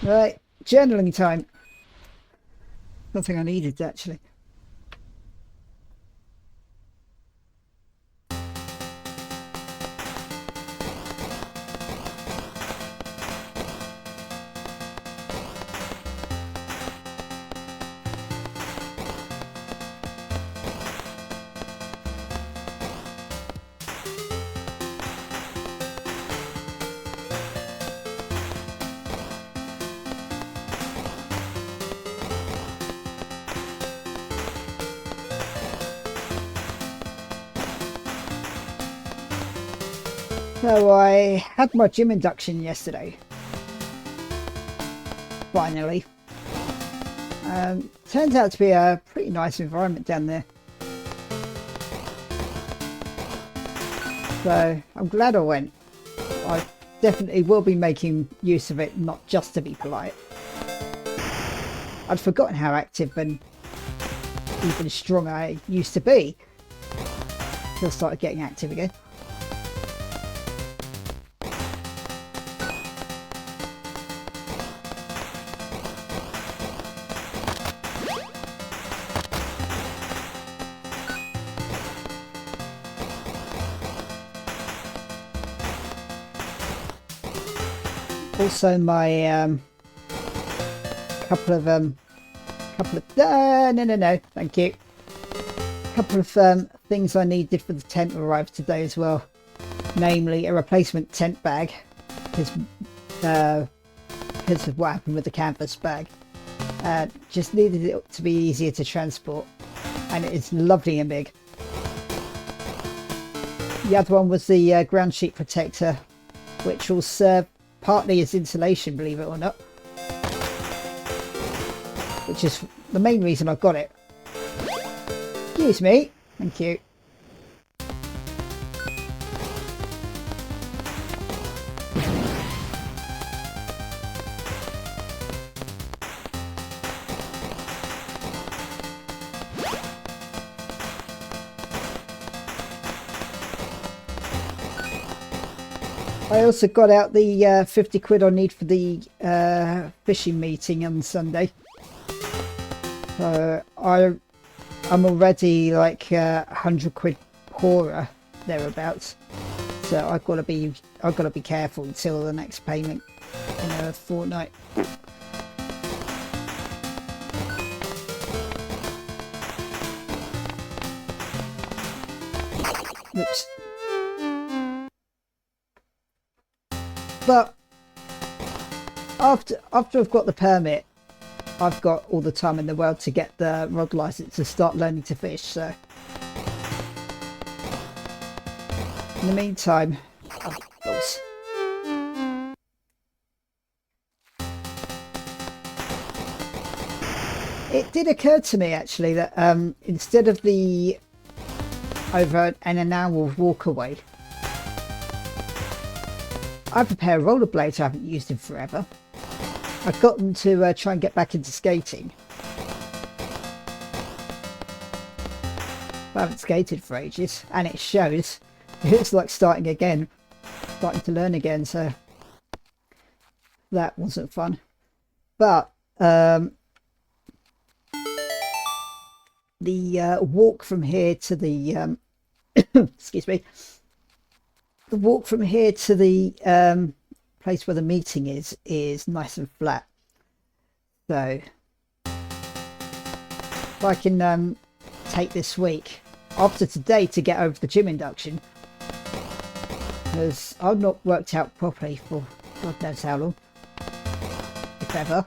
Right, journaling time. Something I needed actually. So I had my gym induction yesterday. Finally. Turns out to be a pretty nice environment down there. So I'm glad I went. I definitely will be making use of it, not just to be polite. I'd forgotten how active and even strong I used to be. Till I started getting active again. Also, my couple of no, thank you. Couple of things I needed for the tent arrived today as well, namely a replacement tent bag because of what happened with the canvas bag. Just needed it to be easier to transport, and it's lovely and big. The other one was the ground sheet protector, which will serve partly as insulation, believe it or not, which is the main reason I got it. Excuse me. Thank you. I also got out the 50 quid I need for the fishing meeting on Sunday. So I'm already like 100 quid poorer thereabouts. So I've got to be careful until the next payment in a fortnight. Oops. But after I've got the permit, I've got all the time in the world to get the rod license to start learning to fish. So in the meantime, it did occur to me actually that instead of the over an hour walk away, I have a pair of rollerblades I haven't used in forever. I've got them to try and get back into skating. I haven't skated for ages, and it shows. It's like starting to learn again, so that wasn't fun. But the walk from here to the excuse me, the walk from here to the place where the meeting is nice and flat. So if I can take this week after today to get over the gym induction, because I've not worked out properly for God knows how long, if ever.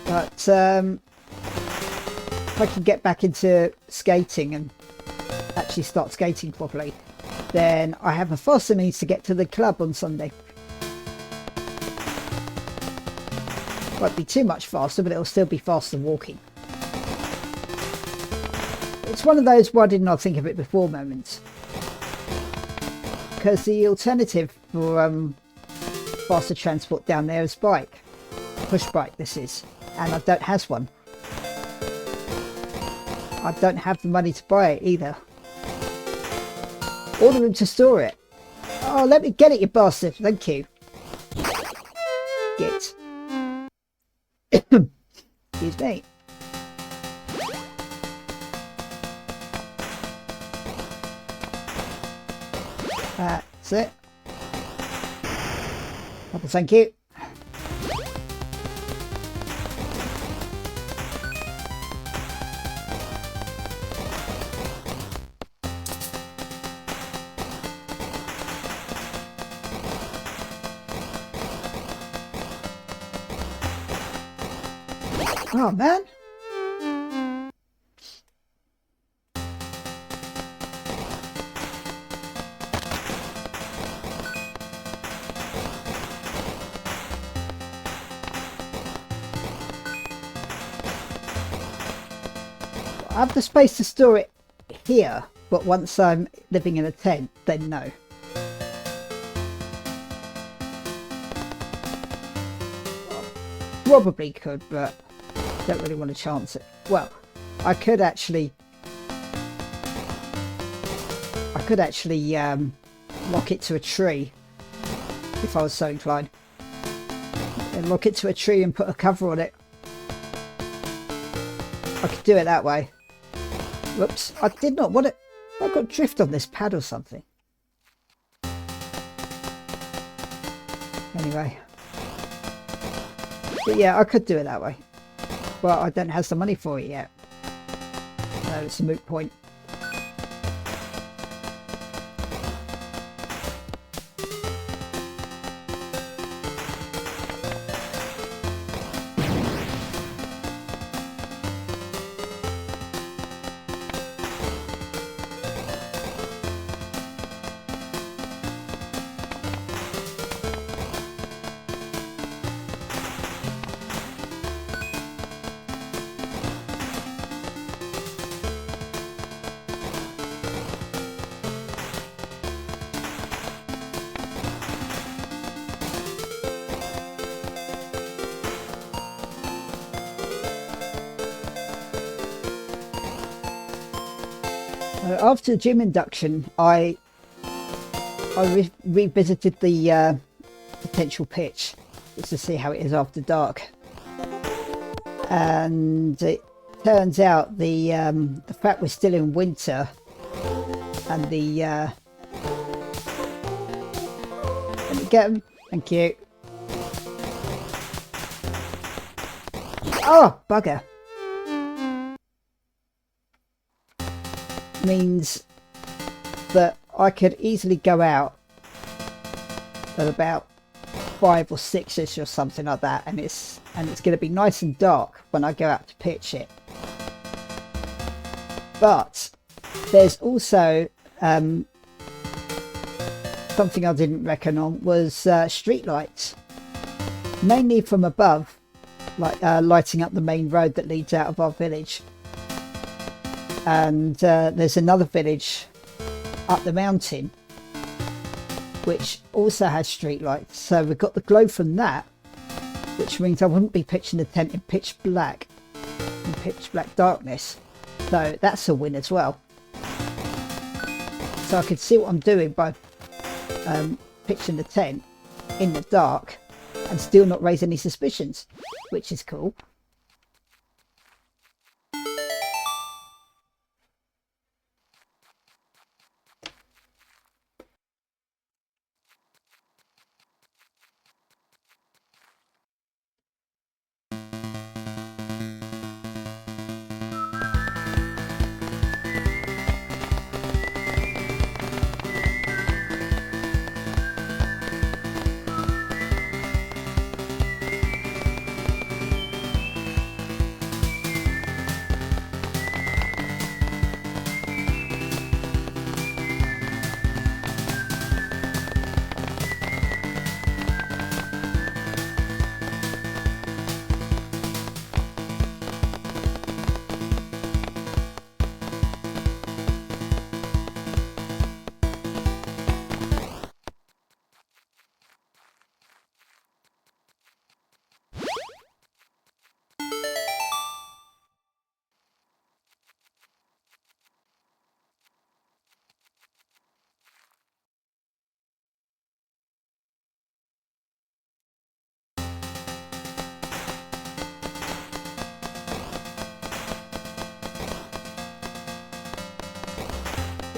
But if I can get back into skating and actually start skating properly, then I have a faster means to get to the club on Sunday. Won't be too much faster, but it'll still be faster walking. It's one of those why didn't I think of it before moments. Because the alternative for faster transport down there is bike. Push bike this is. And I don't have one. I don't have the money to buy it either. Order him to store it. Oh, let me get it, you bastard. Thank you. Get. Excuse me. That's it. Double thank you. Oh man. I have the space to store it here, but once I'm living in a tent, then no. Probably could, but don't really want to chance it. Well, I could actually lock it to a tree if I was so inclined. And lock it to a tree and put a cover on it. I could do it that way. Whoops, I did not want it. I got drift on this pad or something. Anyway. But yeah, I could do it that way. Well, I don't have the money for it yet. No, it's a moot point. After the gym induction, I revisited the potential pitch just to see how it is after dark, and it turns out the fact we're still in winter and the let me get them. Thank you. Oh, bugger. Means that I could easily go out at about 5 or 6ish or something like that, and it's going to be nice and dark when I go out to pitch it. But there's also something I didn't reckon on was street lights, mainly from above, like lighting up the main road that leads out of our village. And there's another village up the mountain which also has street lights, so we've got the glow from that, which means I wouldn't be pitching the tent in pitch black darkness, so that's a win as well. So I could see what I'm doing by pitching the tent in the dark and still not raise any suspicions, which is cool.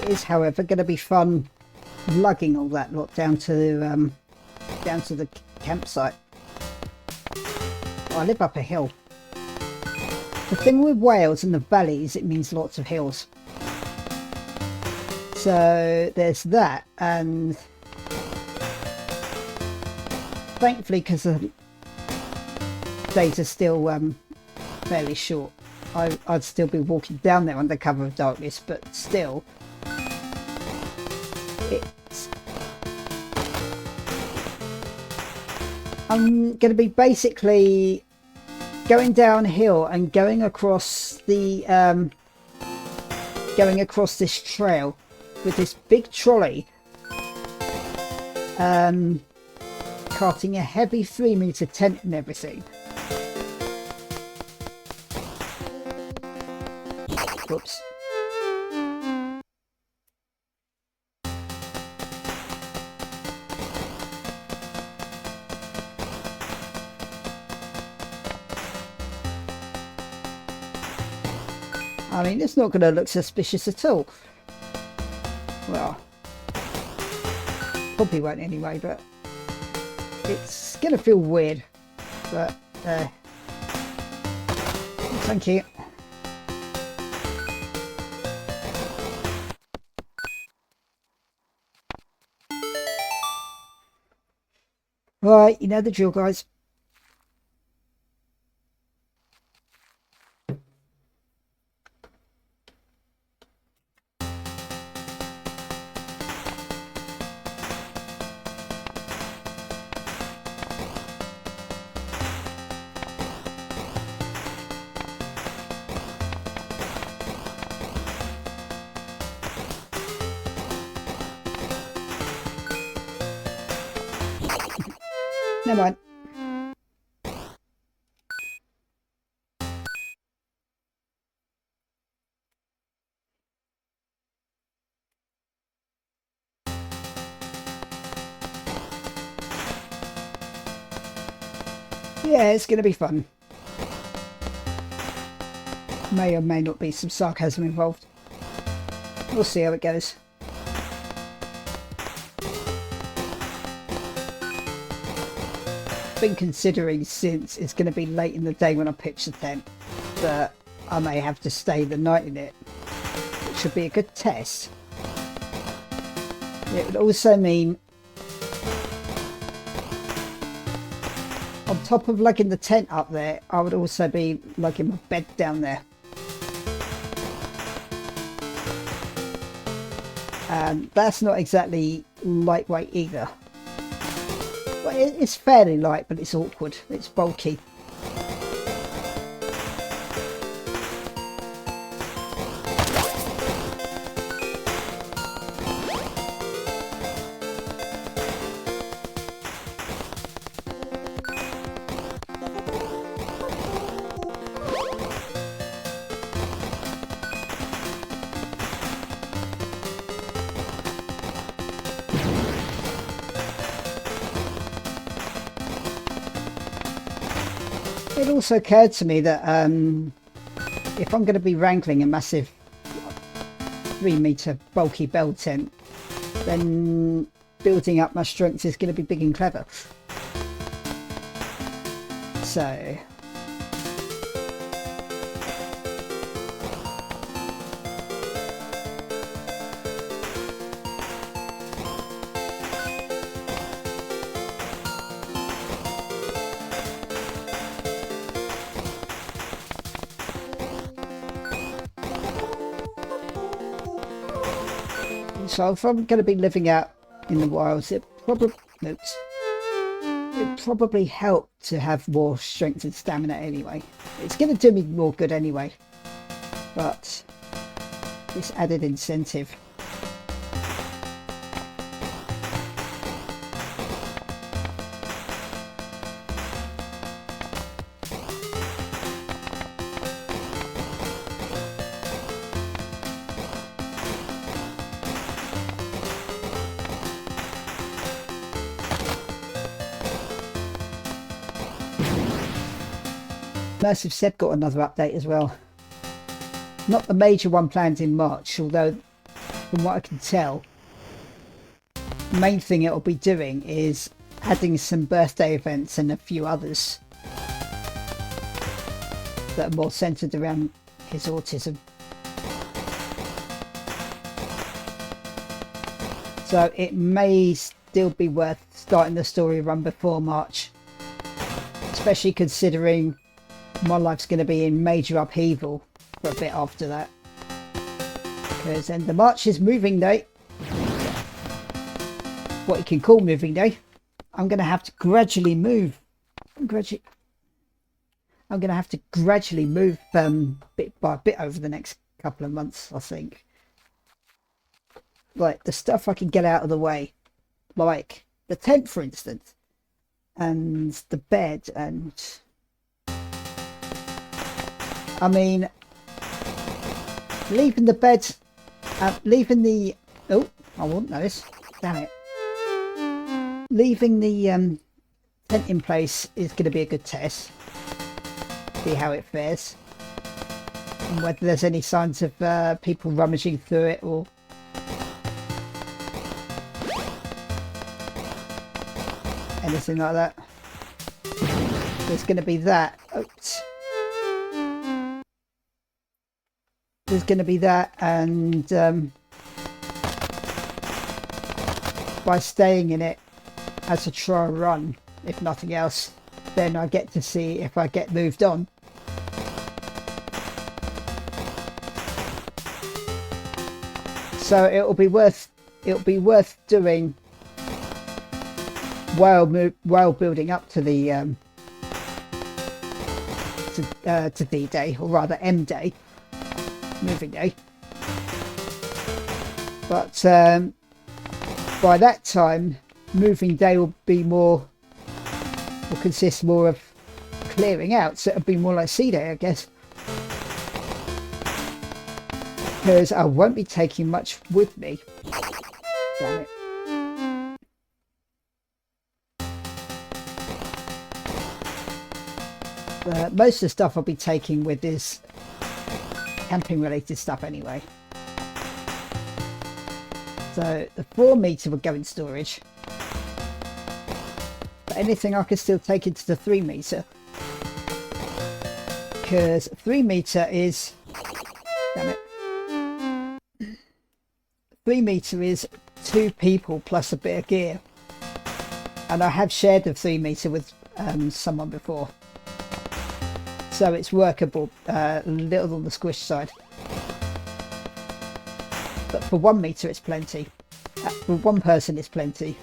It is, however, going to be fun lugging all that lot down to the campsite. I live up a hill. The thing with Wales and the valleys, it means lots of hills. So there's that, and thankfully, because the days are still fairly short, I'd still be walking down there under cover of darkness, but still, I'm going to be basically going downhill and going across the this trail with this big trolley, carting a heavy 3-meter tent and everything. Whoops. I mean, it's not going to look suspicious at all. Well, probably won't anyway, but it's going to feel weird. But, thank you. Right, you know the drill, guys. Never mind. Yeah, it's going to be fun. May or may not be some sarcasm involved. We'll see how it goes. Been considering, since it's going to be late in the day when I pitch the tent, that I may have to stay the night in it, which should be a good test. It would also mean, on top of lugging the tent up there, I would also be lugging my bed down there. And that's not exactly lightweight either. Well, it's fairly light, but it's awkward. It's bulky. It also occurred to me that if I'm going to be wrangling a massive 3-meter bulky bell tent, then building up my strength is going to be big and clever. So So if I'm going to be living out in the wilds, it probably help to have more strength and stamina anyway. It's going to do me more good anyway, but this added incentive. Immersive Said got another update as well. Not the major one planned in March, although from what I can tell, the main thing it'll be doing is adding some birthday events and a few others that are more centered around his autism. So it may still be worth starting the story run before March, especially considering my life's going to be in major upheaval for a bit after that, because end of March is moving day, what you can call moving day. I'm going to have to gradually move. I'm going to have to gradually move bit by bit over the next couple of months, I think. Like the stuff I can get out of the way, like the tent, for instance, and the bed, and I mean, leaving the bed, leaving the, oh, I won't notice, damn it. Leaving the tent in place is going to be a good test. See how it fares, and whether there's any signs of people rummaging through it or anything like that. There's going to be that. Oops. There's going to be that, and by staying in it as a trial run, if nothing else, then I get to see if I get moved on. So it'll be worth doing while building up to the to D-Day, or rather M-Day, moving day. But by that time, moving day will consist more of clearing out, so it'll be more like C-Day, I guess, because I won't be taking much with me. Damn it. Most of the stuff I'll be taking with is camping related stuff anyway. So the 4 meter would go in storage, but anything I could still take into the 3 meter, because 3 meter is, damn it, 3 meter is 2 people plus a bit of gear, and I have shared the 3 meter with someone before, so it's workable, a little on the squish side. But for 1 meter it's plenty. For one person it's plenty.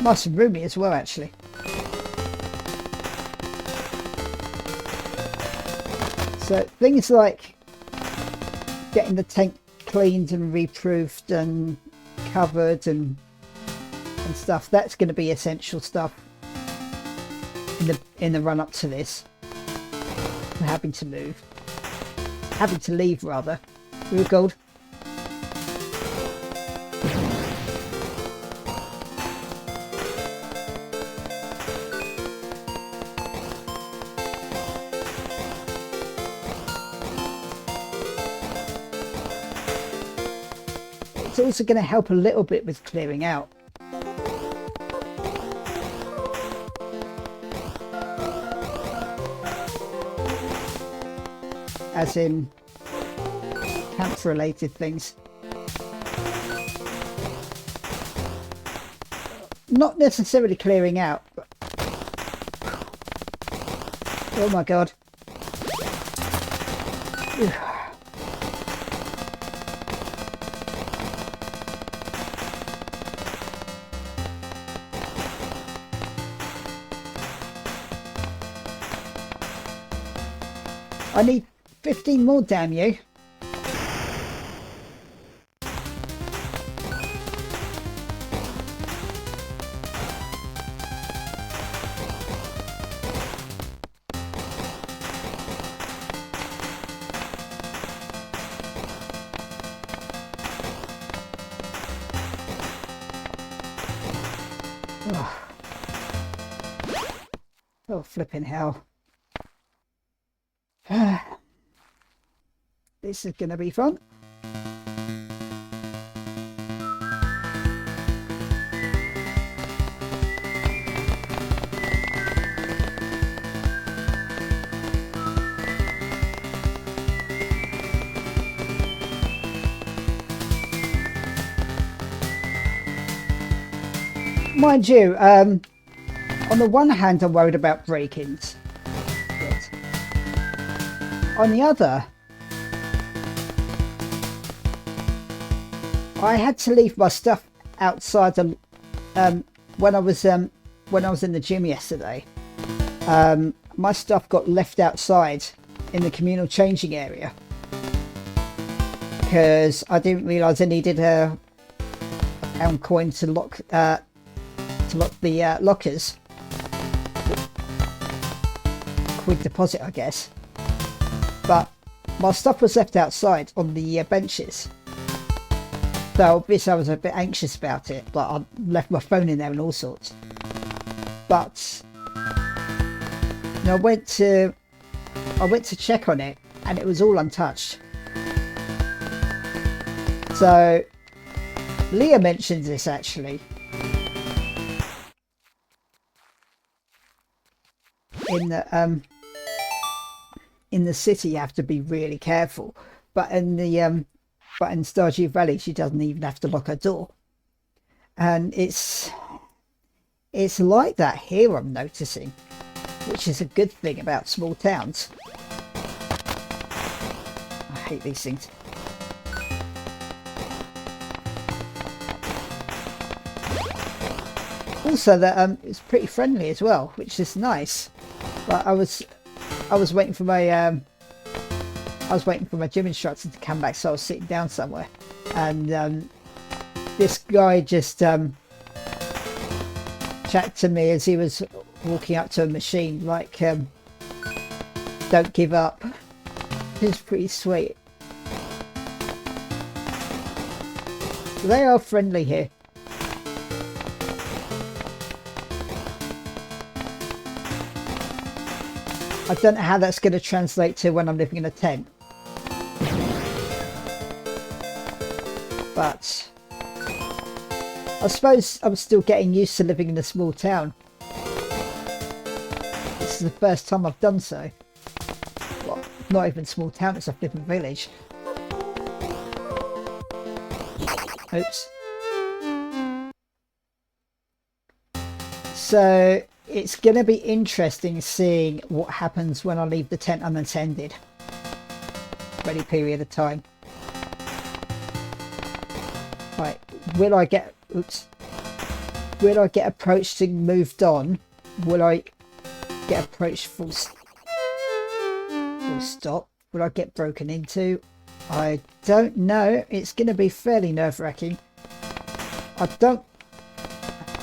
Nice and roomy as well, actually. So things like getting the tent cleaned and reproofed and covered and stuff, that's going to be essential stuff in the run up to this. Having to leave rather. Blue gold. It's also going to help a little bit with clearing out. As in camp related things. Not necessarily clearing out, but oh my god. I need 15 more, damn you. Oh, flipping hell. This is going to be fun. Mind you, on the one hand, I'm worried about break-ins. On the other, I had to leave my stuff outside when I was in the gym yesterday. My stuff got left outside in the communal changing area because I didn't realise I needed a pound coin to lock the lockers. Quick deposit, I guess. But my stuff was left outside on the benches. So obviously I was a bit anxious about it. Like I left my phone in there and all sorts. But you know, I went to check on it and it was all untouched. So Leah mentioned this actually. In the city you have to be really careful, but in Stardew Valley she doesn't even have to lock her door, and it's like that here, I'm noticing, which is a good thing about small towns. I hate these things. Also that it's pretty friendly as well, which is nice. But I was waiting for my gym instructor to come back, so I was sitting down somewhere, and this guy just chatted to me as he was walking up to a machine, like don't give up. It's pretty sweet. They are friendly here. I don't know how that's going to translate to when I'm living in a tent. But I suppose I'm still getting used to living in a small town. This is the first time I've done so. Well, not even small town, it's a flipping village. Oops. So it's going to be interesting seeing what happens when I leave the tent unattended for any period of time. Right, will I get approached and moved on? Will I get approached full stop? Will I get broken into? I don't know. It's going to be fairly nerve-wracking.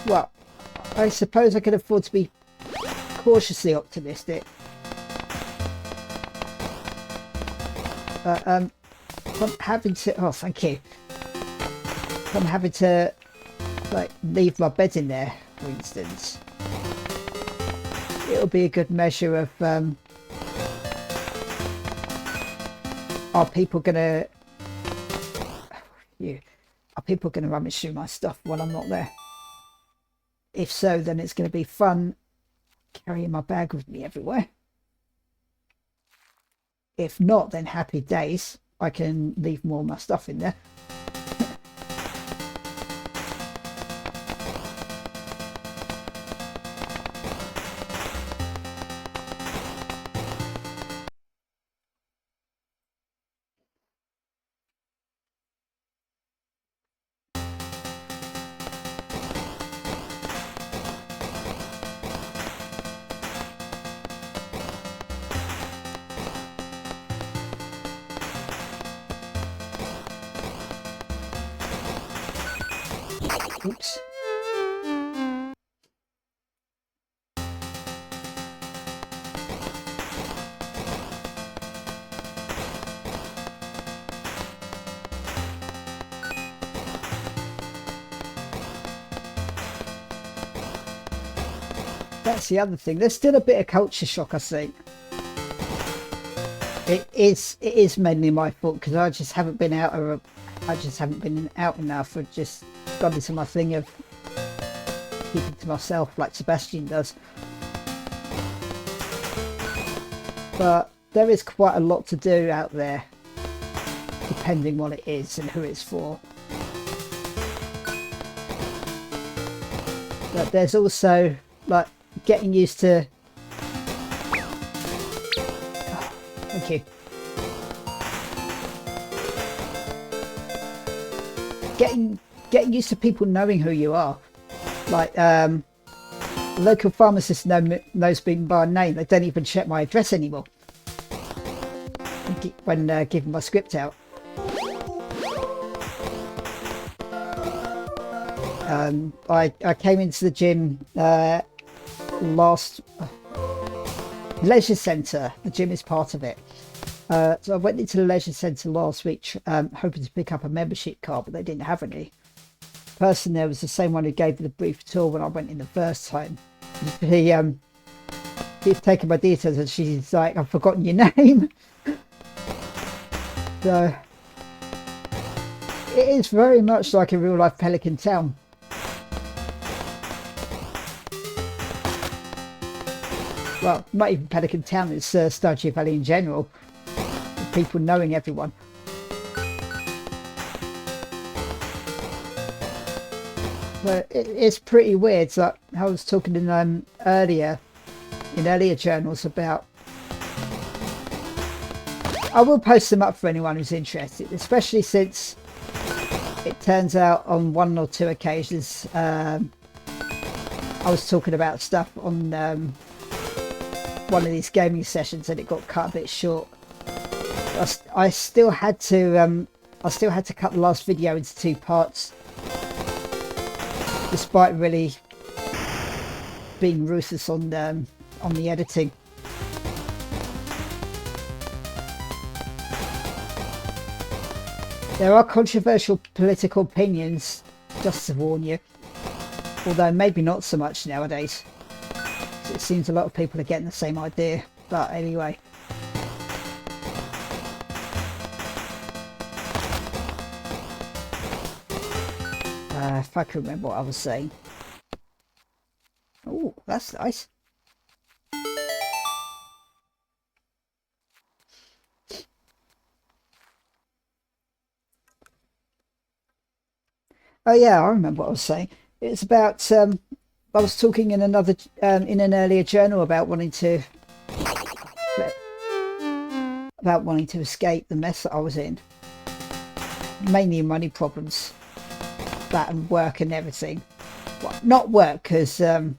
Well, I suppose I can afford to be cautiously optimistic. But I'm having to, oh thank you. I'm having to like leave my bed in there, for instance. It'll be a good measure of are people gonna rummage through my stuff while I'm not there? If so, then it's going to be fun carrying my bag with me everywhere. If not, then happy days. I can leave more of my stuff in there. Oops. That's the other thing. There's still a bit of culture shock, I think. It is mainly my fault because I just haven't been out, or I just haven't been out enough. I've just gone into my thing of keeping to myself like Sebastian does. But there is quite a lot to do out there, depending what it is and who it's for. But there's also like getting used to... Oh, thank you. Getting used to people knowing who you are. Like the local pharmacist knows me by name. They don't even check my address anymore when giving my script out. I came into the gym last leisure centre. The gym is part of it. So I went into the leisure centre last week, hoping to pick up a membership card, but they didn't have any. The person there was the same one who gave me the brief tour when I went in the first time. He's taken my details and she's like, I've forgotten your name. So it is very much like a real life Pelican Town. Well, not even Pelican Town, it's Stardew Valley in general. People knowing everyone. But it's pretty weird. So I was talking in earlier journals about... I will post them up for anyone who's interested, especially since it turns out on one or two occasions I was talking about stuff on one of these gaming sessions and it got cut a bit short. I still had to cut the last video into 2 parts, despite really being ruthless on the editing. There are controversial political opinions, just to warn you, although maybe not so much nowadays. It seems a lot of people are getting the same idea, but anyway. If I can remember what I was saying. Oh, that's nice. Oh yeah, I remember what I was saying. It's about I was talking in another in an earlier journal about wanting to escape the mess that I was in. Mainly money problems, that and work and everything. Well, not work, because by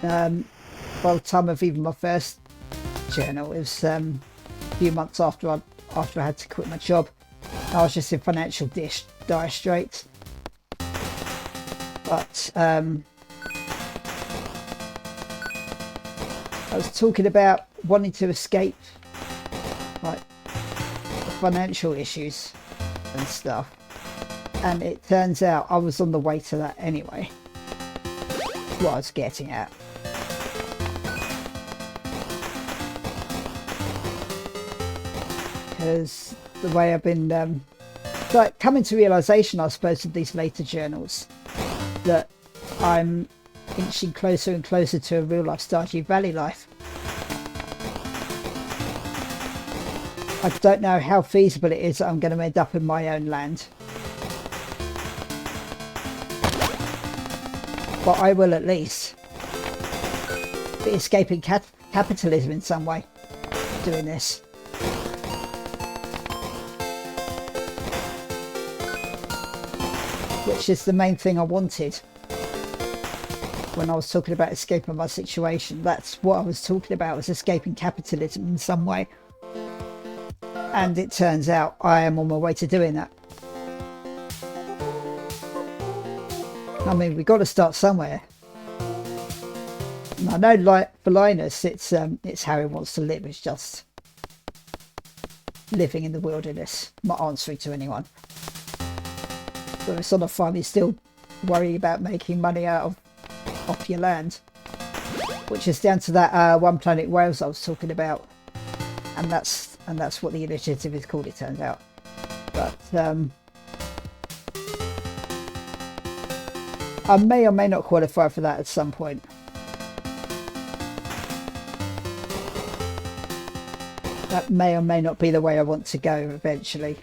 the time of even my first journal, it was a few months after I had to quit my job. I was just in financial dire straits. But I was talking about wanting to escape like financial issues and stuff, and it turns out I was on the way to that anyway. What I was getting at. Because the way I've been like coming to realization, I suppose, of these later journals, that I'm inching closer and closer to a real life Stardew Valley life. I don't know how feasible it is that I'm going to end up in my own land, but I will at least be escaping capitalism in some way doing this. Which is the main thing I wanted when I was talking about escaping my situation. That's what I was talking about, was escaping capitalism in some way. And it turns out I am on my way to doing that. I mean, we've got to start somewhere. And I know, like for Linus, it's how he wants to live. It's just living in the wilderness, not answering to anyone. But it's on a farm, he's still worrying about making money off your land, which is down to that One Planet Wales I was talking about and that's what the initiative is called, it turns out. But I may or may not qualify for that at some point. That may or may not be the way I want to go eventually.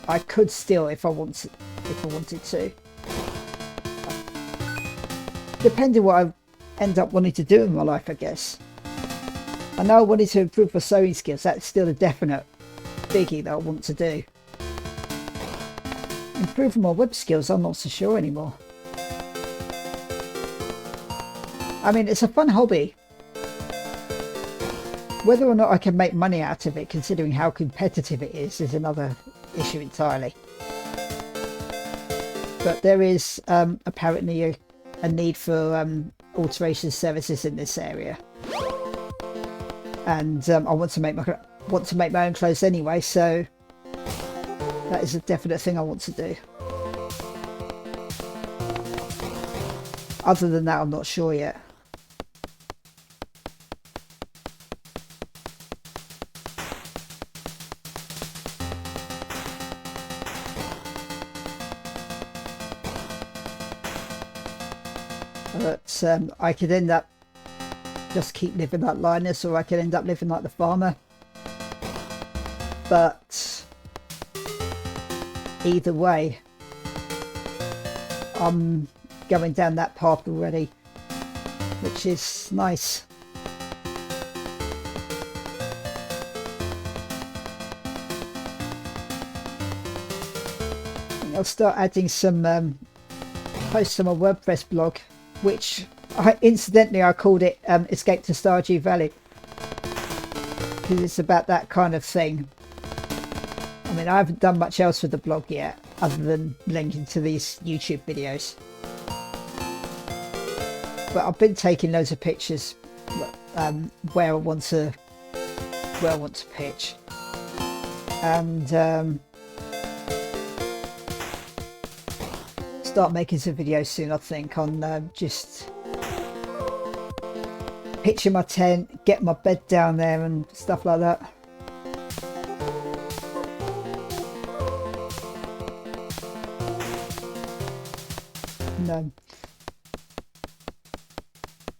I could still if I wanted to. Depending what I end up wanting to do in my life, I guess. I know I wanted to improve my sewing skills. That's still a definite biggie that I want to do. Improving my web skills, I'm not so sure anymore. I mean, it's a fun hobby. Whether or not I can make money out of it, considering how competitive it is another issue entirely. But there is apparently a need for alteration services in this area, and I want to make my own clothes anyway, so that is a definite thing I want to do. Other than that, I'm not sure yet. But I could end up just keep living like Linus, or I could end up living like the farmer. But either way, I'm going down that path already, which is nice. I'll start adding some posts to my WordPress blog, which incidentally I called it Escape to Stardew Valley, because it's about that kind of thing. I mean, I haven't done much else with the blog yet other than linking to these YouTube videos, but I've been taking loads of pictures where I want to pitch, and start making some videos soon, I think, on just pitching my tent, get my bed down there and stuff like that. And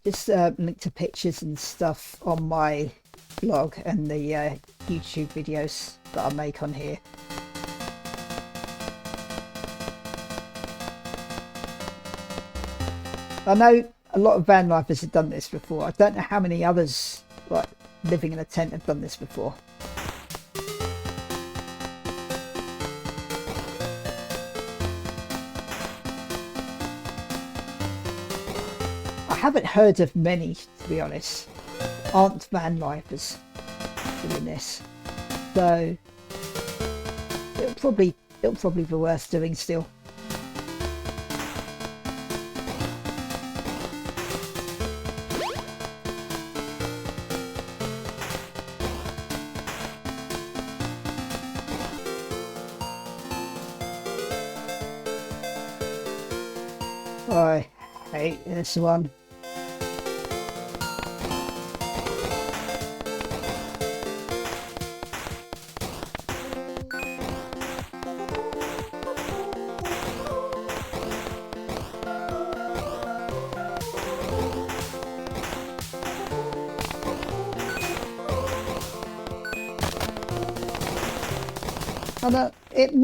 just link to pictures and stuff on my blog and the YouTube videos that I make on here. I know a lot of van lifers have done this before. I don't know how many others, like living in a tent, have done this before. I haven't heard of many, to be honest, aren't van lifers doing this. So it'll probably be worth doing still. I hate this one. I know it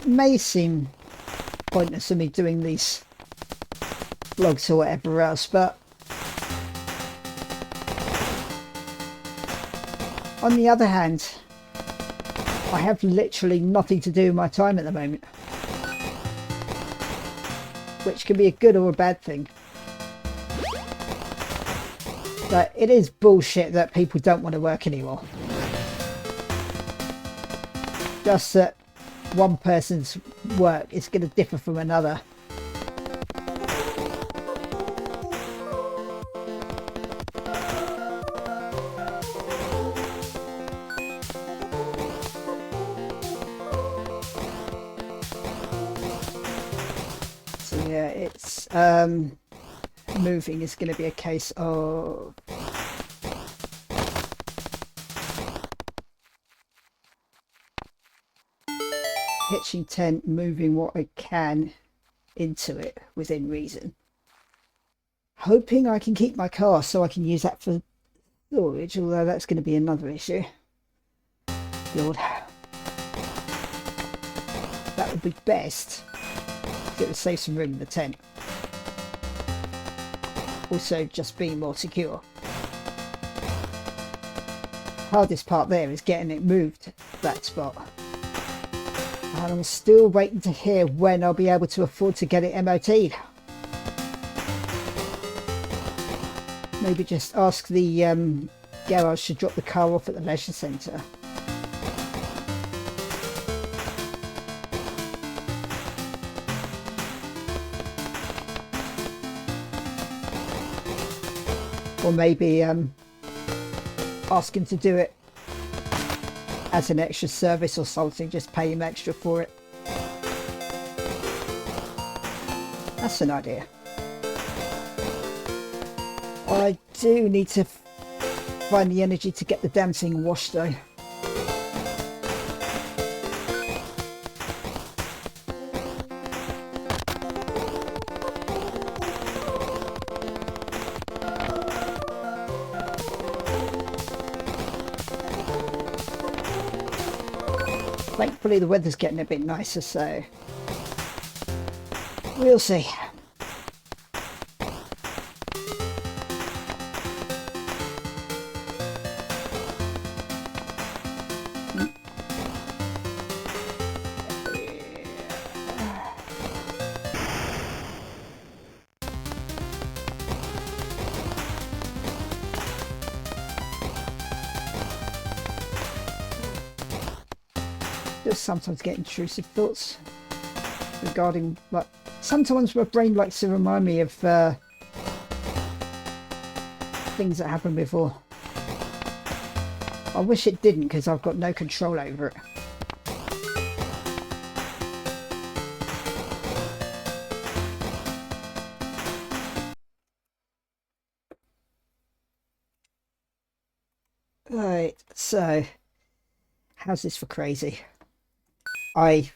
may seem pointless to me doing these vlogs or whatever else, but on the other hand, I have literally nothing to do with my time at the moment, which can be a good or a bad thing. But it is bullshit that people don't want to work anymore. Just that one person's work is going to differ from another. So yeah, it's moving is going to be a case of pitching tent, moving what I can into it within reason. Hoping I can keep my car so I can use that for storage, although that's going to be another issue. Lord. That would be best. It would save some room in the tent. Also, just being more secure. Hardest part there is getting it moved, that spot. And I'm still waiting to hear when I'll be able to afford to get it MOT'd. Maybe just ask the garage to drop the car off at the leisure centre. Or maybe ask him to do it as an extra service or something, just pay him extra for it. That's an idea. I do need to find the energy to get the damn thing washed though. Thankfully the weather's getting a bit nicer, so we'll see. Sometimes get intrusive thoughts regarding, like, sometimes my brain likes to remind me of things that happened before. I wish it didn't, because I've got no control over it. Right, so how's this for crazy? I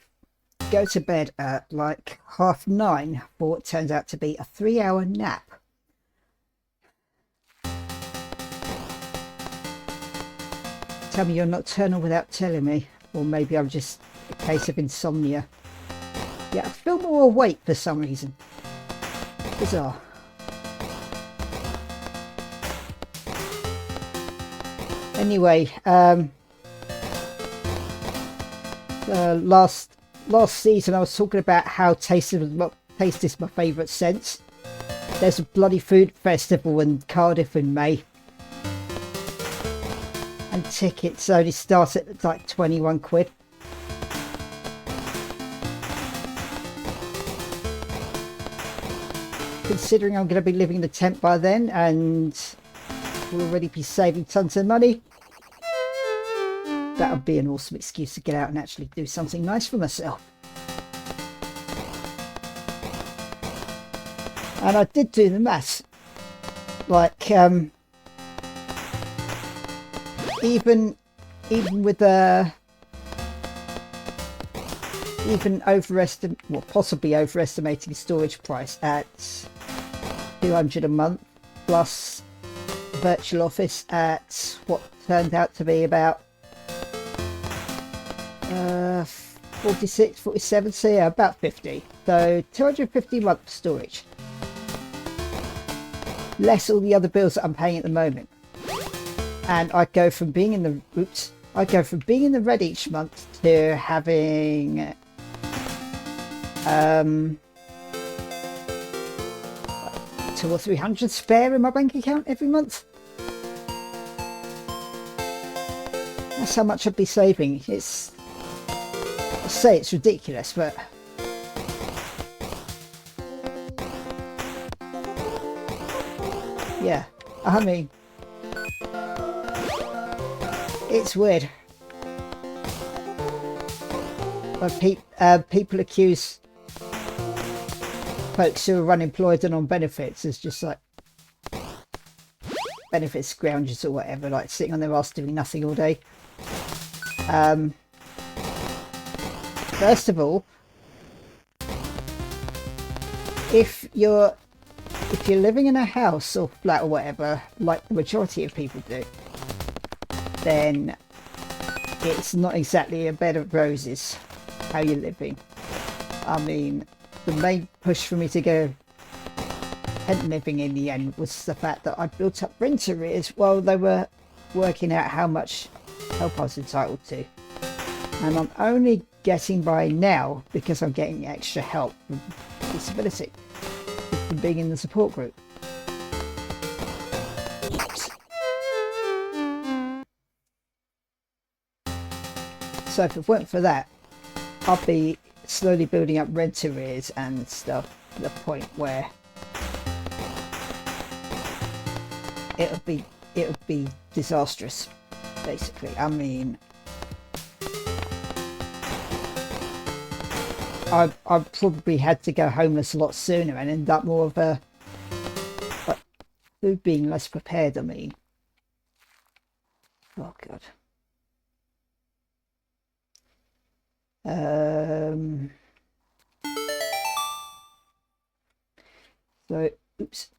go to bed at like 9:30 for what turns out to be a 3-hour nap. Tell me you're nocturnal without telling me, or maybe I'm just a case of insomnia. Yeah, I feel more awake for some reason. Bizarre. Anyway, last season I was talking about how taste is my favourite sense. There's a bloody food festival in Cardiff in May, and tickets only start at like 21 quid. Considering I'm going to be living in the tent by then and will already be saving tons of money, that would be an awesome excuse to get out and actually do something nice for myself. And I did do the maths. Like, even with possibly overestimating storage price at $200 a month, plus virtual office at what turned out to be about 46, 47, so yeah, about 50. So 250 a month storage. Less all the other bills that I'm paying at the moment. And I go from being in the red each month to having 200 or 300 spare in my bank account every month. That's how much I'd be saving. I say it's ridiculous, but yeah, I mean, it's weird. People accuse folks who are unemployed and on benefits as just like benefits scroungers or whatever, like sitting on their ass doing nothing all day. First of all, if you're living in a house or flat or whatever, like the majority of people do, then it's not exactly a bed of roses how you're living. I mean, the main push for me to go tent living in the end was the fact that I built up rent arrears while they were working out how much help I was entitled to. And I'm only getting by now because I'm getting extra help from disability, from being in the support group. So if it weren't for that, I'd be slowly building up rent arrears and stuff to the point where it would be disastrous, basically. I mean, I probably had to go homeless a lot sooner and end up more of a food being less prepared. I mean, oh god. So oops.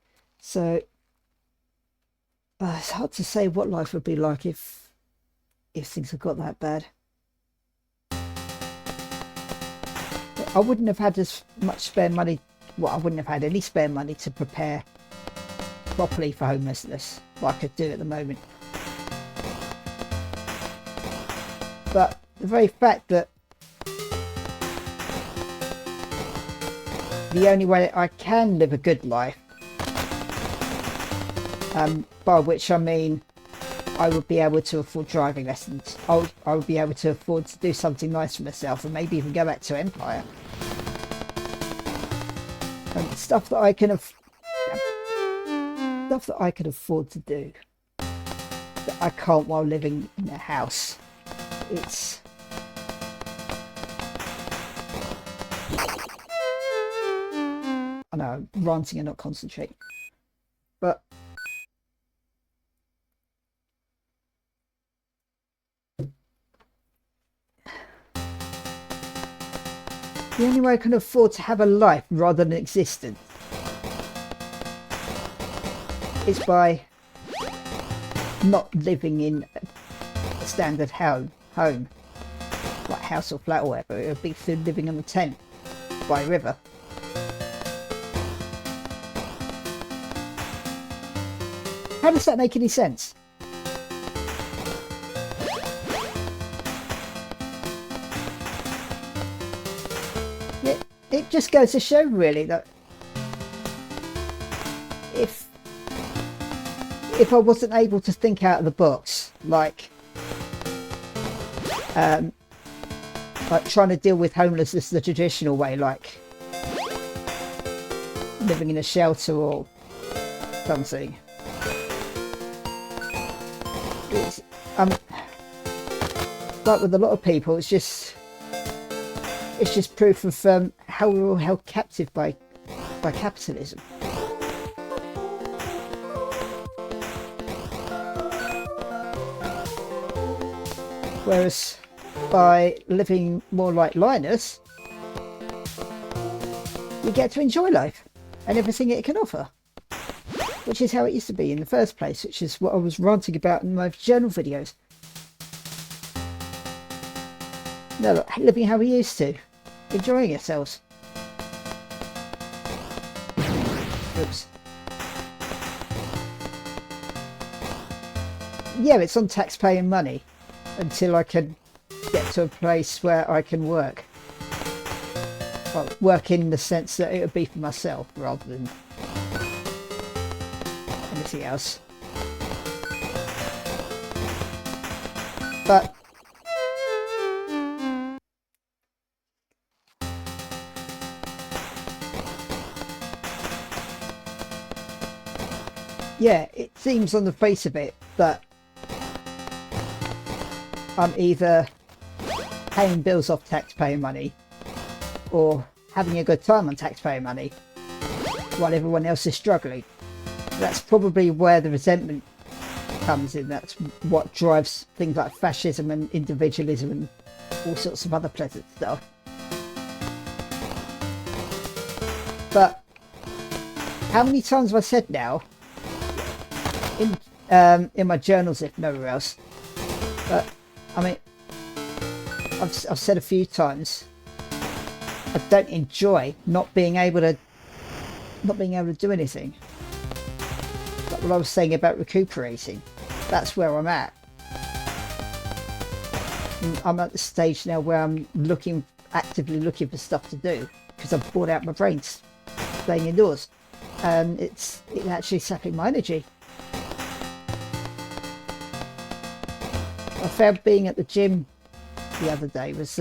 So it's hard to say what life would be like if things had got that bad. I wouldn't have had as much spare money. Well, I wouldn't have had any spare money to prepare properly for homelessness like I could do at the moment. But the very fact that the only way I can live a good life, by which I mean I would be able to afford driving lessons, I would be able to afford to do something nice for myself and maybe even go back to Empire. And stuff that I can afford to do that I can't while living in a house. It's I know, I'm ranting and not concentrating. But the only way I can afford to have a life rather than existence is by not living in a standard home, like house or flat or whatever. It would be through living in a tent by a river. How does that make any sense? It just goes to show really that if I wasn't able to think out of the box, like trying to deal with homelessness the traditional way, like living in a shelter or something. It's like with a lot of people, it's just proof of how we're all held captive by capitalism. Whereas by living more like Linus, we get to enjoy life and everything it can offer, which is how it used to be in the first place, which is what I was ranting about in my journal videos. No, look, living how we used to, enjoying ourselves. Oops. Yeah, it's on tax-paying money until I can get to a place where I can work. Well, work in the sense that it would be for myself rather than anything else. But yeah, it seems on the face of it that I'm either paying bills off taxpayer money or having a good time on taxpayer money while everyone else is struggling. That's probably where the resentment comes in. That's what drives things like fascism and individualism and all sorts of other pleasant stuff. But how many times have I said now in my journals, if nowhere else? But I mean, I've said a few times, I don't enjoy not being able to do anything. Like what I was saying about recuperating, that's where I'm at. And I'm at the stage now where I'm actively looking for stuff to do because I've bored out my brain staying indoors, and it's actually sapping my energy. I found being at the gym the other day was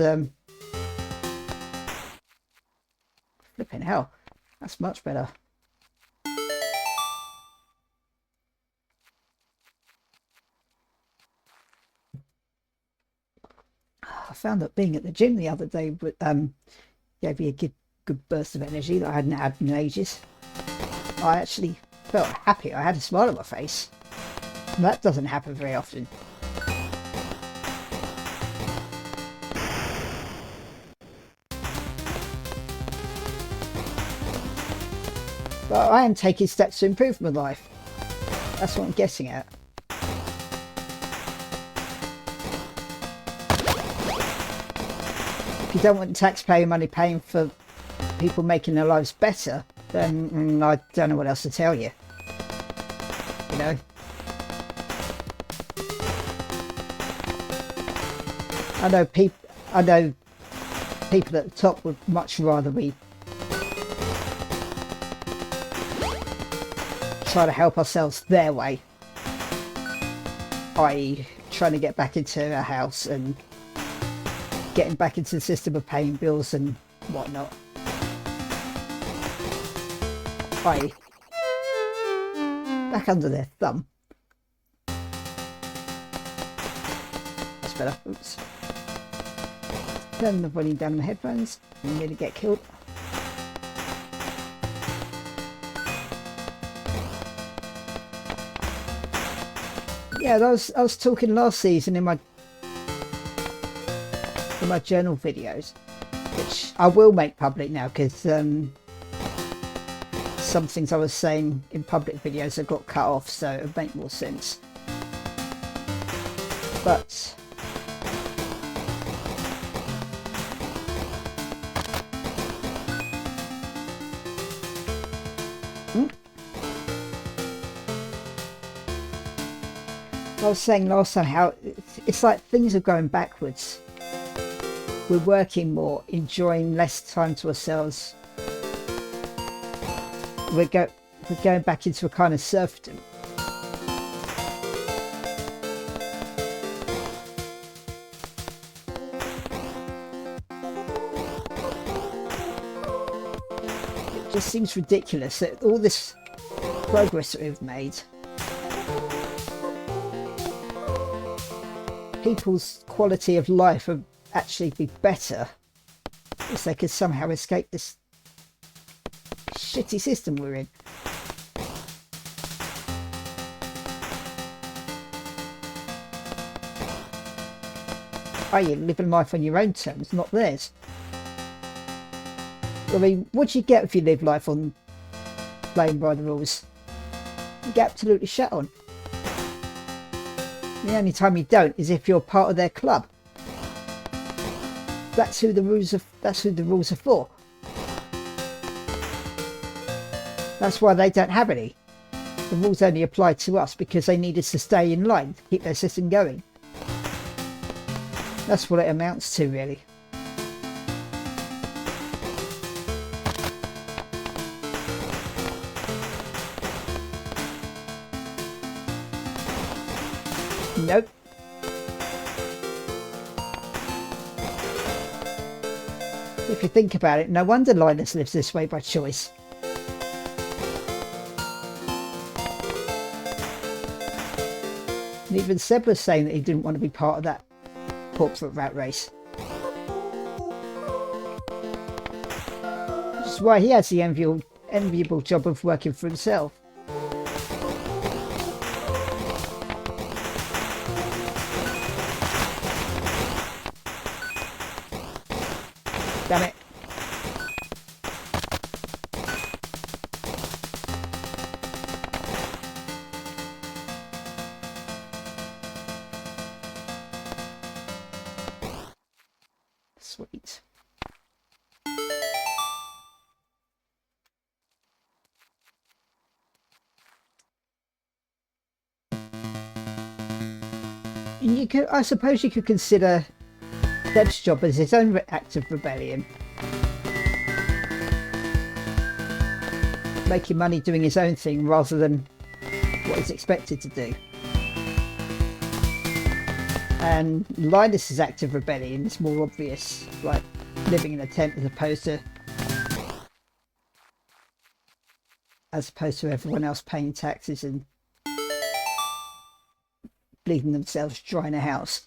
flipping hell. That's much better. I found that being at the gym the other day gave me a good burst of energy that I hadn't had in ages. I actually felt happy. I had a smile on my face. And that doesn't happen very often. But I am taking steps to improve my life. That's what I'm getting at. If you don't want taxpayer money paying for people making their lives better, then I don't know what else to tell you. You know? I know people at the top would much rather we try to help ourselves their way, i.e. trying to get back into a house and getting back into the system of paying bills and whatnot. i.e. back under their thumb. That's better. Oops. Turn the volume down on the headphones and nearly get killed. Yeah, I was talking last season in my journal videos, which I will make public now because some things I was saying in public videos have got cut off, so it would make more sense. But I was saying last time how it's like things are going backwards. We're working more, enjoying less time to ourselves. We're going back into a kind of serfdom. It just seems ridiculous that all this progress that we've made, people's quality of life would actually be better if they could somehow escape this shitty system we're in. Are you living life on your own terms, not theirs? I mean, what do you get if you live life on playing by the rules? You get absolutely shut on. The only time you don't is if you're part of their club. That's who the rules are for. That's why they don't have any. The rules only apply to us because they need us to stay in line to keep their system going. That's what it amounts to, really. Nope. If you think about it, no wonder Linus lives this way by choice. And even Seb was saying that he didn't want to be part of that corporate rat race. Which is why he has the enviable job of working for himself. Damn it. Sweet. You could, I suppose you could consider Deb's job as his own act of rebellion. Making money doing his own thing rather than what he's expected to do. And Linus's act of rebellion is more obvious, like living in a tent as opposed to everyone else paying taxes and bleeding themselves dry in a house.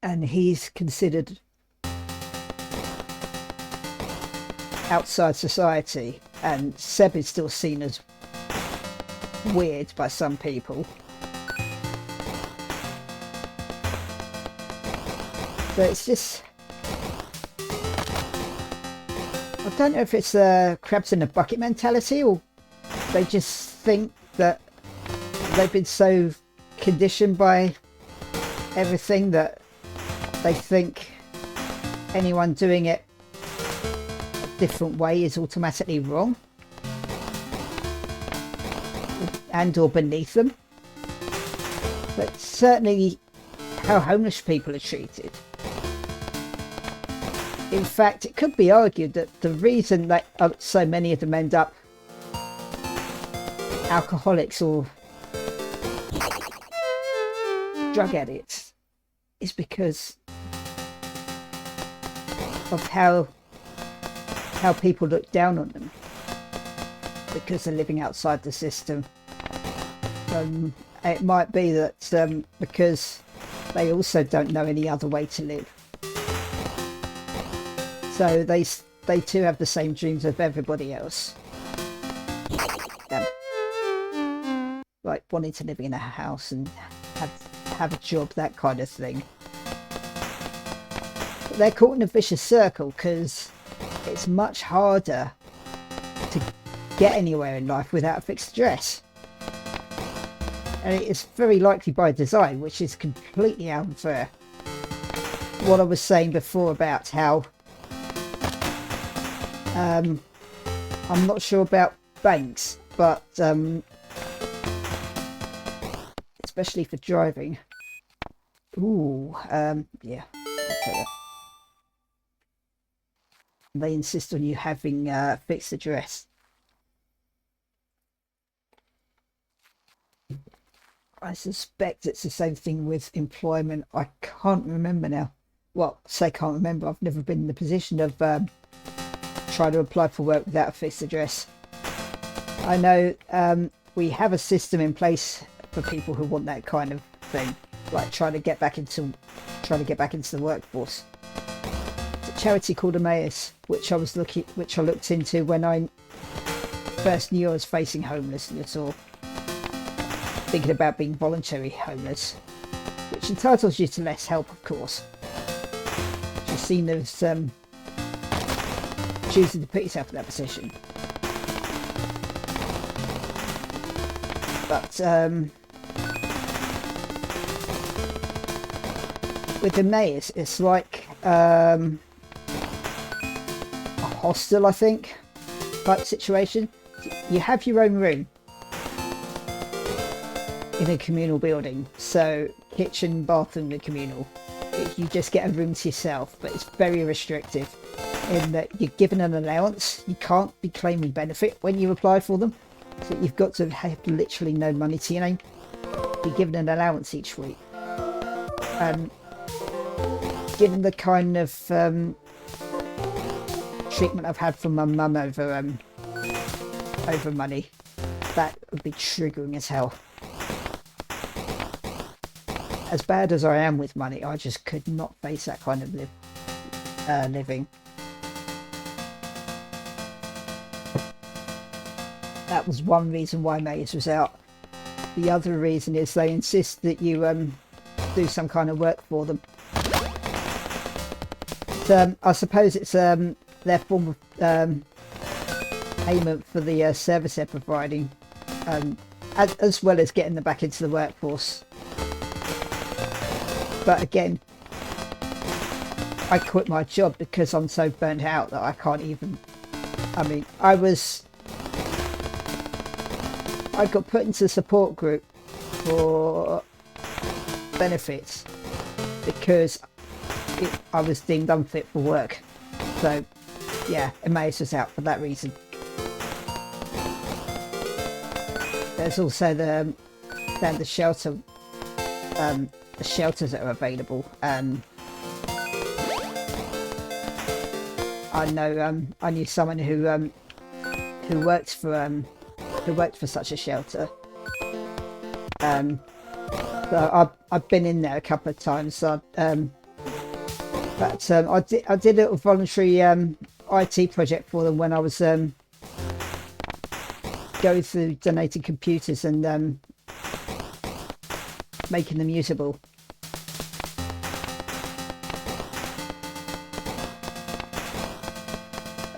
And he's considered outside society, and Seb is still seen as weird by some people. So it's just, I don't know if it's a crabs in a bucket mentality, or they just think that they've been so conditioned by everything that they think anyone doing it a different way is automatically wrong and or beneath them. But certainly how homeless people are treated. In fact, it could be argued that the reason that so many of them end up alcoholics or drug addicts is because of how people look down on them because they're living outside the system. It might be that because they also don't know any other way to live, so they too have the same dreams of everybody else, like wanting to live in a house and have a job, that kind of thing. But they're caught in a vicious circle because it's much harder to get anywhere in life without a fixed address. And it is very likely by design, which is completely unfair. What I was saying before about how I'm not sure about banks, but especially for driving. Ooh, yeah, okay. They insist on you having a fixed address. I suspect it's the same thing with employment. I can't remember now. Well, say can't remember. I've never been in the position of trying to apply for work without a fixed address. I know we have a system in place for people who want that kind of thing, like trying to get back into the workforce. It's a charity called Emmaus, which I looked into when I first knew I was facing homelessness or thinking about being voluntary homeless, which entitles you to less help, of course. You're seen as choosing to put yourself in that position. But with Emmaus, it's like a hostel, I think, type situation. You have your own room in a communal building, so kitchen, bathroom, and communal. You just get a room to yourself, but it's very restrictive in that you're given an allowance. You can't be claiming benefit when you apply for them, so you've got to have literally no money to your name. You're given an allowance each week, and given the kind of treatment I've had from my mum over money, that would be triggering as hell. As bad as I am with money, I just could not face that kind of living. That was one reason why Maze was out. The other reason is they insist that you do some kind of work for them. So, I suppose it's their form of payment for the service they're providing, as well as getting them back into the workforce. But again, I quit my job because I'm so burnt out that I can't even, I mean, I got put into the support group for benefits because I was deemed unfit for work. So yeah, Emmaus was out for that reason. There's also the shelter, the shelters that are available. I know I knew someone who worked for such a shelter. So I've been in there a couple of times. But I did a little voluntary IT project for them when I was going through donating computers and making them usable.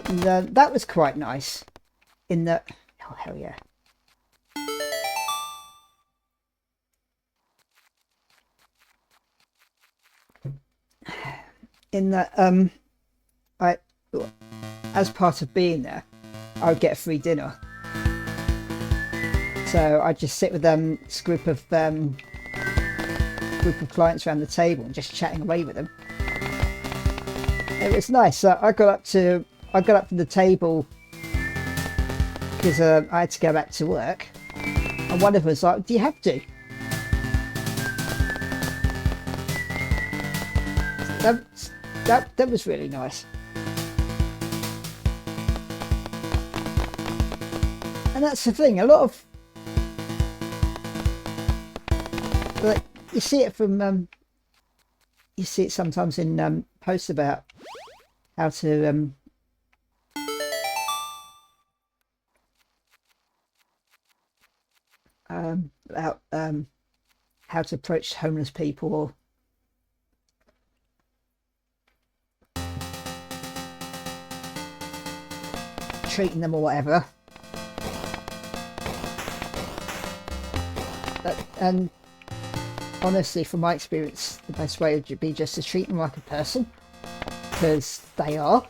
And that was quite nice. In that, oh hell yeah. In that, as part of being there, I would get a free dinner. So I just sit with this group of clients around the table and just chatting away with them. It was nice. So I got up from the table because I had to go back to work, and one of them was like, "Do you have to?" That was really nice. And that's the thing. A lot of like you see it from you see it sometimes in posts about how to about how to approach homeless people or treating them or whatever. And honestly, from my experience, the best way would be just to treat them like a person, because they are.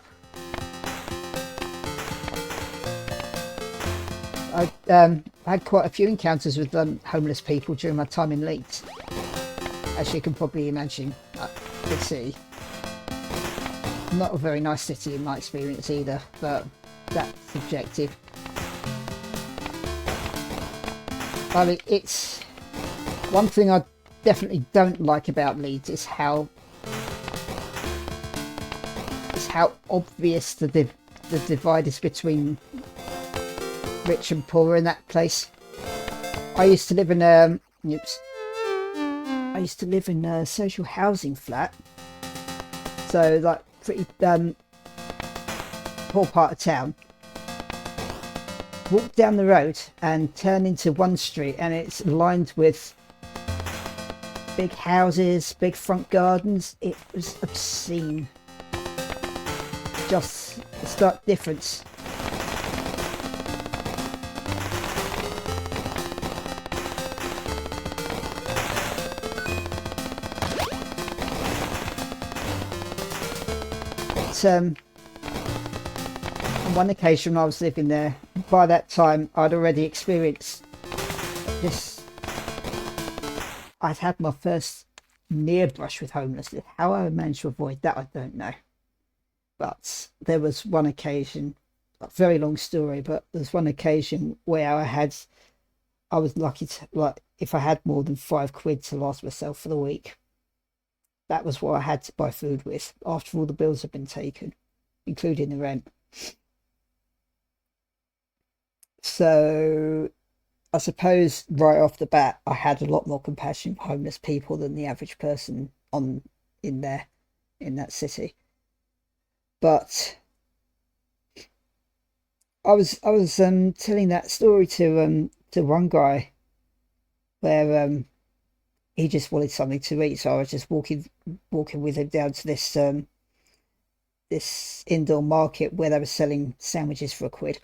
I had quite a few encounters with homeless people during my time in Leeds, as you can probably imagine. Big city, not a very nice city in my experience either, but that's subjective. I mean, it's one thing I definitely don't like about Leeds is how obvious the divide is between rich and poor in that place. I used to live in a social housing flat, so like pretty poor part of town. Walk down the road and turn into one street and it's lined with big houses, big front gardens. It was obscene. Just a stark difference. On one occasion when I was living there, by that time I'd already experienced this. I'd had my first near brush with homelessness. How I managed to avoid that, I don't know. But there was one occasion, a very long story, but there's one occasion where I was lucky to, like, if I had more than £5 to last myself for the week. That was what I had to buy food with after all the bills had been taken, including the rent. So I suppose right off the bat, I had a lot more compassion for homeless people than the average person in that city. But I was telling that story to one guy where he just wanted something to eat, so I was just walking with him down to this indoor market where they were selling sandwiches for £1.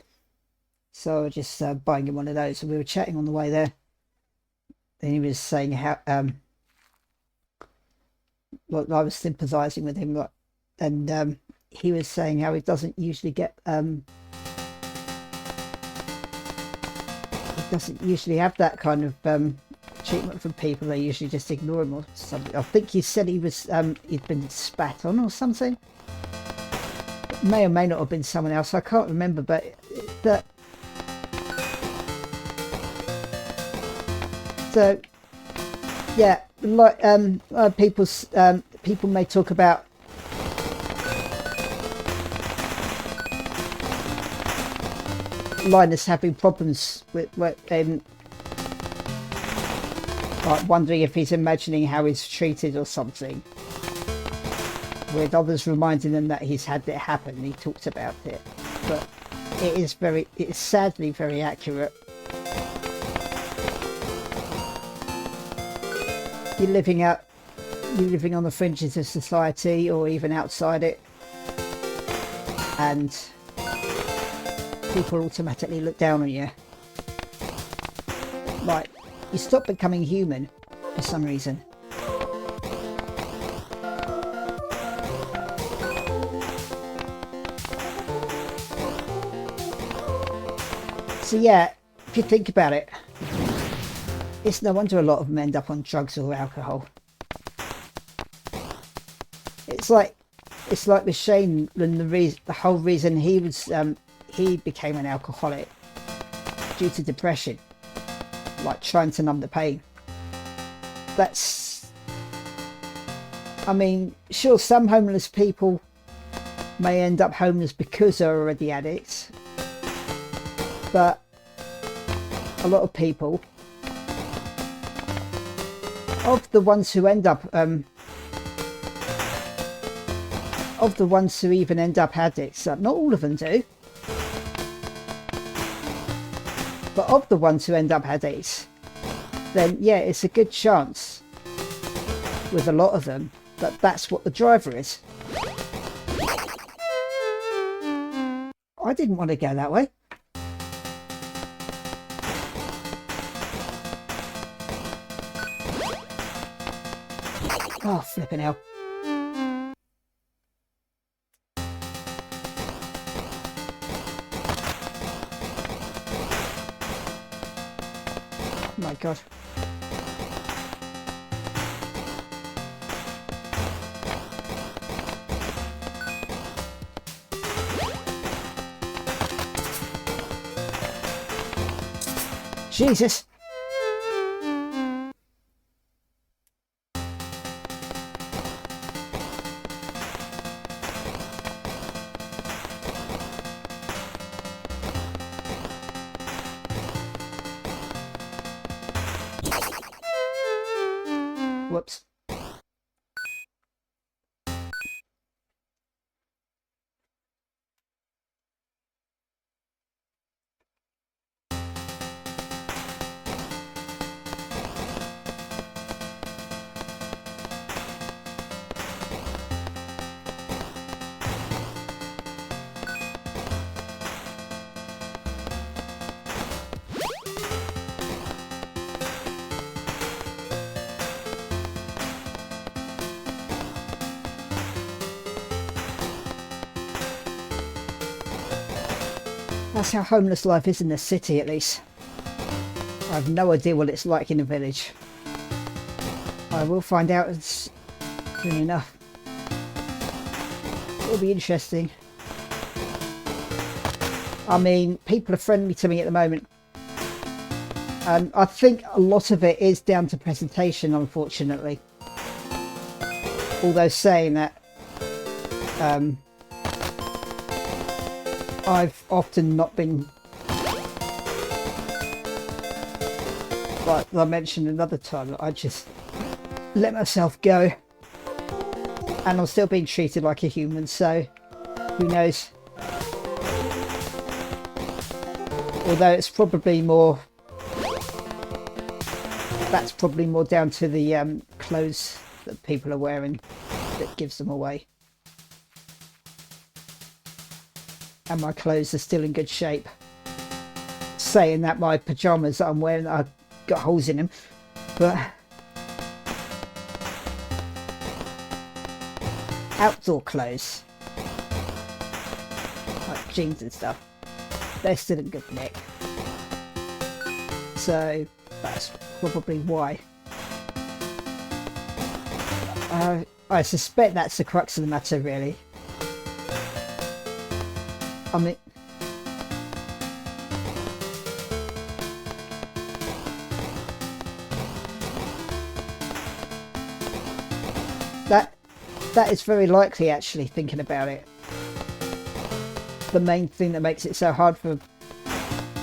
So I was just buying him one of those, and we were chatting on the way there. And he was saying how like I was sympathising with him, like, and he was saying how he doesn't usually get he doesn't usually have that kind of treatment from people. They usually just ignore him or something. I think he said he was he'd been spat on or something. It may or may not have been someone else. I can't remember, but that. So yeah, like people may talk about Linus having problems with like wondering if he's imagining how he's treated or something, with others reminding him that he's had it happen. He talked about it, but it's sadly very accurate. You're living on the fringes of society or even outside it, and people automatically look down on you. Like, you stop becoming human for some reason. So yeah, if you think about it, it's no wonder a lot of them end up on drugs or alcohol. It's like with Shane, and the whole reason he became an alcoholic due to depression, like trying to numb the pain. I mean, sure, some homeless people may end up homeless because they're already addicts, but a lot of people, of the ones who even end up addicts, not all of them do, but of the ones who end up addicts, then yeah, it's a good chance with a lot of them that that's what the driver is. I didn't want to go that way. Oh, flipping hell. My God. Jesus. Whoops. That's how homeless life is in the city, at least. I have no idea what it's like in the village. I will find out soon enough. It'll be interesting. I mean, people are friendly to me at the moment. I think a lot of it is down to presentation, unfortunately. Although saying that, I've often not been, like I mentioned another time, I just let myself go, and I'm still being treated like a human, so who knows. Although it's probably more, that's probably more down to the clothes that people are wearing that gives them away. And my clothes are still in good shape. saying that my pajamas that I'm wearing are got holes in them, but outdoor clothes like jeans and stuff, they're still in good nick, so that's probably why. I suspect that's the crux of the matter, really. I mean, that is very likely, actually, thinking about it. The main thing that makes it so hard for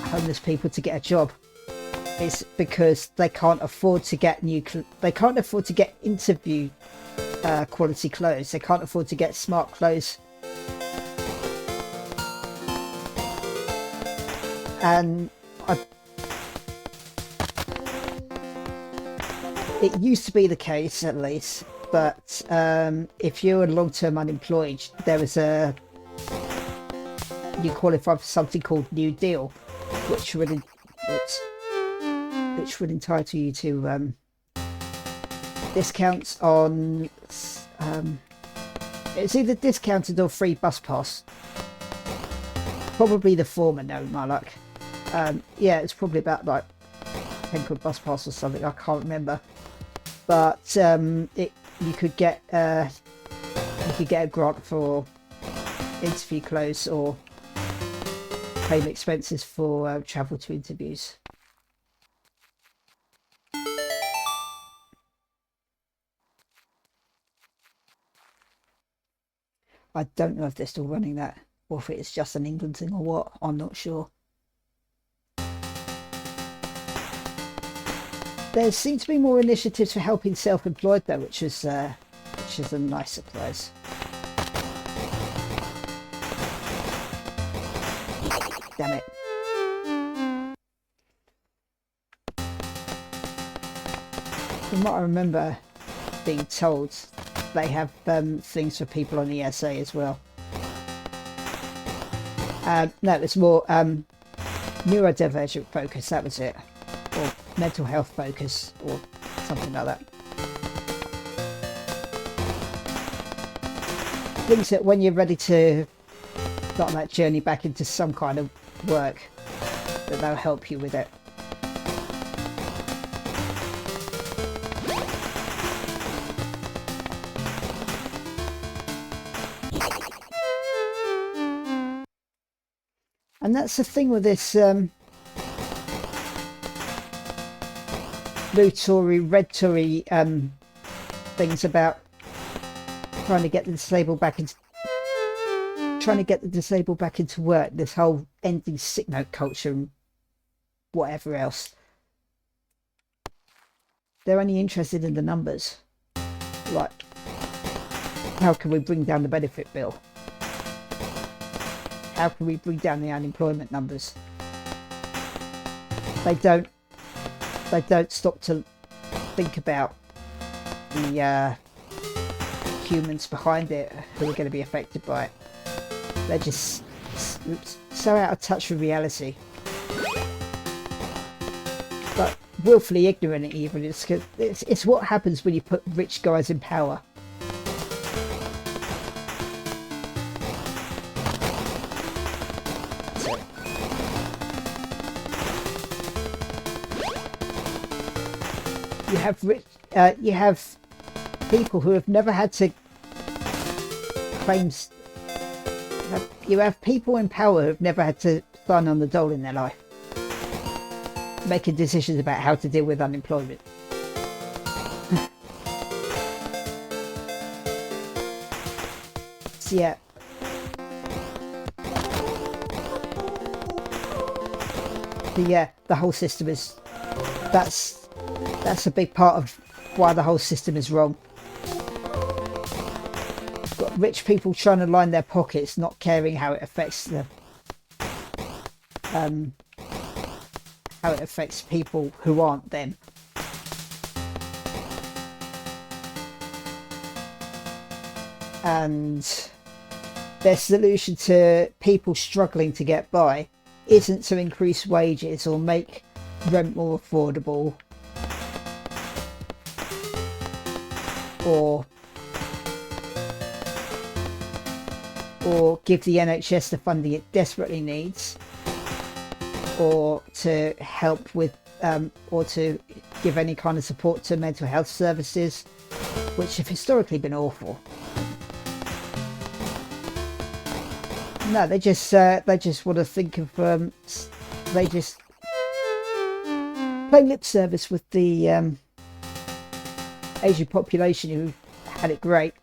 homeless people to get a job is because they can't afford to get interview quality clothes. They can't afford to get smart clothes, and it used to be the case, at least, but if you're long-term unemployed, there was you qualify for something called New Deal, which would entitle you to discounts on it's either discounted or free bus pass. Probably the former, no, my luck. Yeah, it's probably about like 10 quid bus pass or something, I can't remember. But you could get a grant for interview clothes or claim expenses for travel to interviews. I don't know if they're still running that, or if it's just an England thing or what. I'm not sure. There seem to be more initiatives for helping self-employed though, which is a nice surprise. Damn it. From what I remember being told, they have things for people on ESA as well. No, it's more neurodivergent focus, that was it. Or mental health focus, or something like that. Things that when you're ready to start that journey back into some kind of work, that they'll help you with it. And that's the thing with this blue Tory, red Tory things about trying to get the disabled back into work. This whole ending sick note culture and whatever else. They're only interested in the numbers. Like, how can we bring down the benefit bill? How can we bring down the unemployment numbers? They don't stop to think about the humans behind it who are going to be affected by it. They're just so out of touch with reality, but willfully ignorant even. It's what happens when you put rich guys in power. You have people who have never had to claim. You have people in power who have never had to sign on the dole in their life, making decisions about how to deal with unemployment. So yeah. The whole system is, that's a big part of why the whole system is wrong. Got rich people trying to line their pockets, not caring how it affects people who aren't them. And their solution to people struggling to get by isn't to increase wages or make rent more affordable or give the NHS the funding it desperately needs, or to help with or to give any kind of support to mental health services, which have historically been awful. No, they just want to think of they just play lip service with the Asian population who had it great.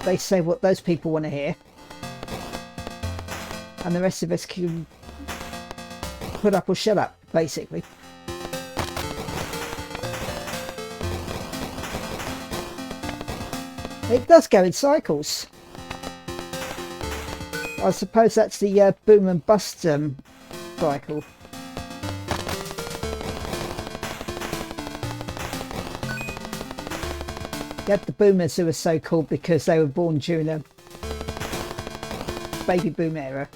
They say what those people want to hear, and the rest of us can put up or shut up, basically. It does go in cycles. I suppose that's the boom and bust cycle. You had the boomers who were so called because they were born during a baby boom era,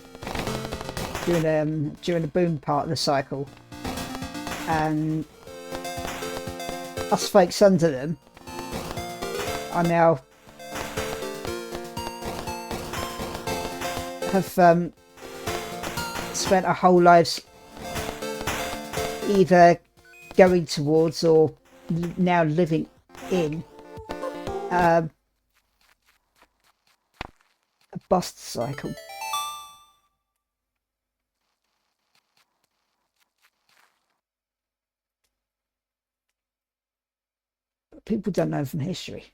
during the boom part of the cycle, and us folks under them are now have spent our whole lives either going towards or now living in a bust cycle. But people don't know from history.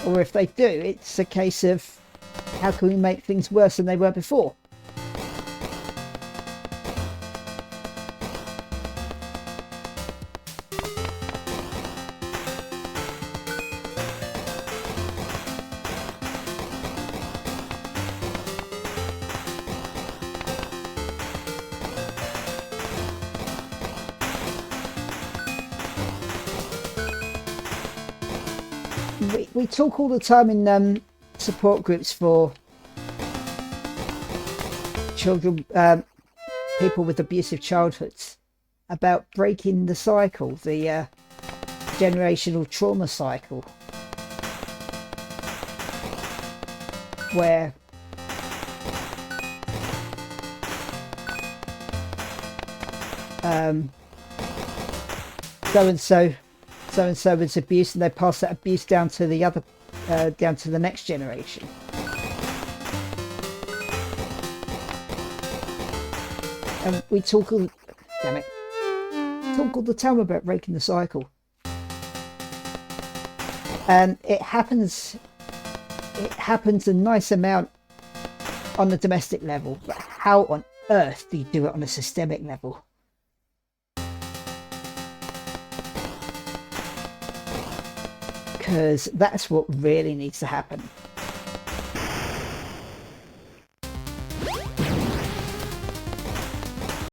Or if they do, it's a case of how can we make things worse than they were before? We talk all the time in support groups for children, people with abusive childhoods, about breaking the cycle, the generational trauma cycle, where so-and-so was abused, and they pass that abuse down to the other, down to the next generation. And we talk all, damn it, talk all the time about breaking the cycle, and it happens a nice amount on the domestic level, but how on earth do you do it on a systemic level? Because that's what really needs to happen.